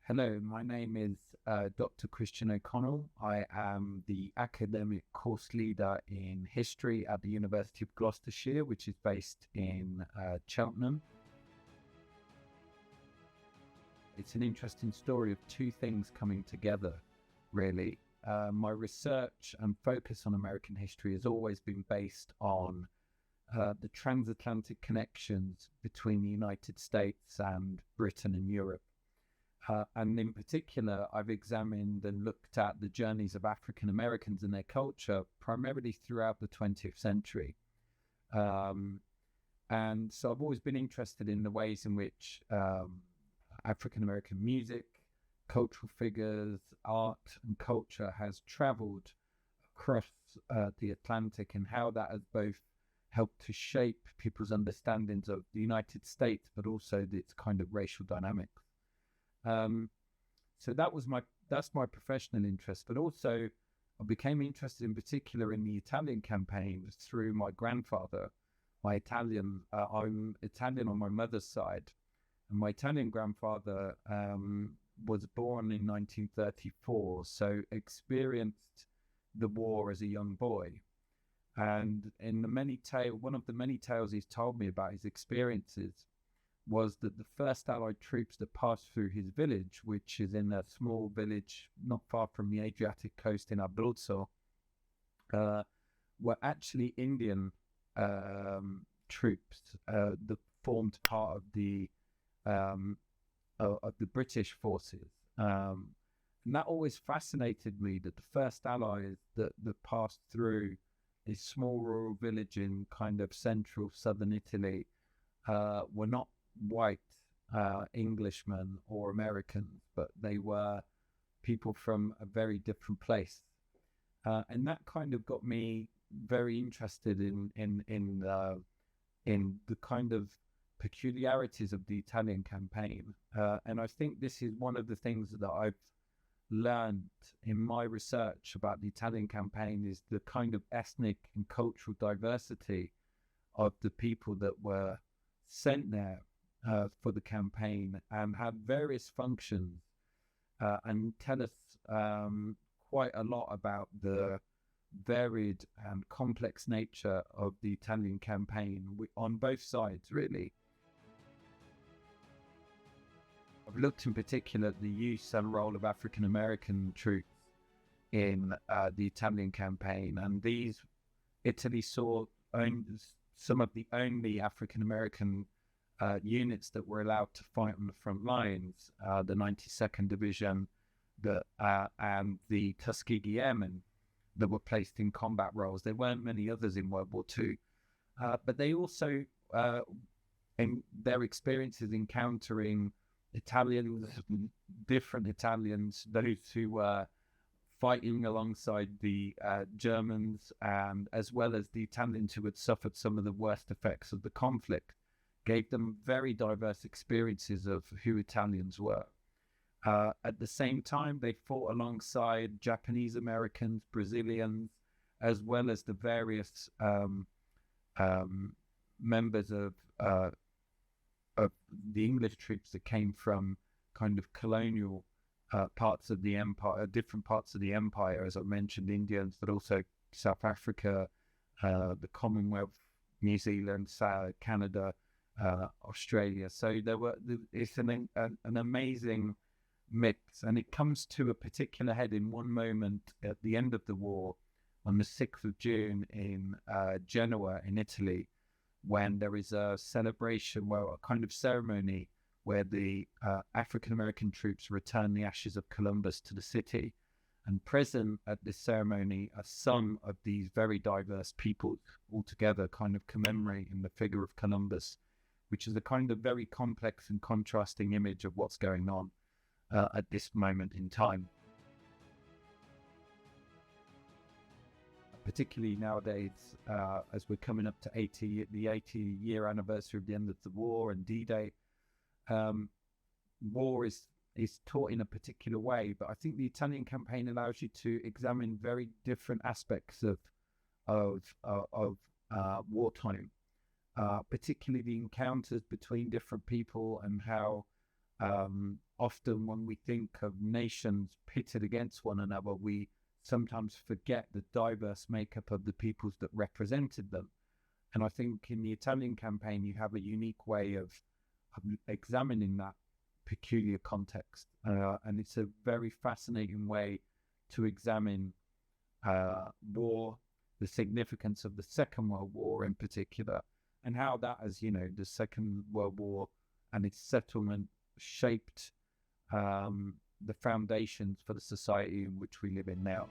Hello, my name is Dr. Christian O'Connell. I am the academic course leader in history at the University of Gloucestershire, which is based in Cheltenham. It's an interesting story of two things coming together, really. My research and focus on American history has always been based on the transatlantic connections between the United States and Britain and Europe. And in particular, I've examined and looked at the journeys of African Americans and their culture primarily throughout the 20th century. And so I've always been interested in the ways in which African American music, cultural figures, art, and culture has traveled across the Atlantic, and how that has both helped to shape people's understandings of the United States, but also its kind of racial dynamics. So that's my professional interest, but also I became interested in particular in the Italian campaign through my grandfather. I'm Italian on my mother's side, and my Italian grandfather was born in 1934, so experienced the war as a young boy. And in one of the many tales he's told me about his experiences was that the first Allied troops that passed through his village, which is in a small village not far from the Adriatic coast in Abruzzo, were actually Indian troops that formed part of the British forces. And that always fascinated me, that the first Allies that passed through this small rural village in kind of central southern Italy were not white Englishmen or Americans, but they were people from a very different place, and that kind of got me very interested in the kind of peculiarities of the Italian campaign, and I think this is one of the things that I've learned in my research about the Italian campaign, is the kind of ethnic and cultural diversity of the people that were sent there for the campaign, and have various functions, and tell us quite a lot about the varied and complex nature of the Italian campaign on both sides, really. I've looked in particular at the use and role of African American troops in the Italian campaign, and Italy saw some of the only African American units that were allowed to fight on the front lines, the 92nd Division and the Tuskegee Airmen that were placed in combat roles. There weren't many others in World War II, but they also, in their experiences encountering Italians, different Italians, those who were fighting alongside the Germans, and as well as the Italians who had suffered some of the worst effects of the conflict, gave them very diverse experiences of who Italians were. At the same time, they fought alongside Japanese Americans, Brazilians, as well as the various members of the English troops that came from kind of colonial parts of the empire, different parts of the empire, as I mentioned, Indians, but also South Africa, the Commonwealth, New Zealand, Canada, Australia. So it's an amazing mix, and it comes to a particular head in one moment at the end of the war, on the 6th of June in Genoa in Italy, when there is a celebration, a kind of ceremony where the African American troops return the ashes of Columbus to the city. And present at this ceremony are some of these very diverse people all together, kind of commemorating the figure of Columbus, which is a kind of very complex and contrasting image of what's going on at this moment in time. Particularly nowadays, as we're coming up to the 80-year anniversary of the end of the war and D-Day, war is taught in a particular way. But I think the Italian campaign allows you to examine very different aspects of wartime, particularly the encounters between different people, and how Often when we think of nations pitted against one another, we sometimes forget the diverse makeup of the peoples that represented them. And I think in the Italian campaign, you have a unique way of examining that peculiar context. And it's a very fascinating way to examine war, the significance of the Second World War in particular, and how that, as you know, the Second World War and its settlement shaped the foundations for the society in which we live in now.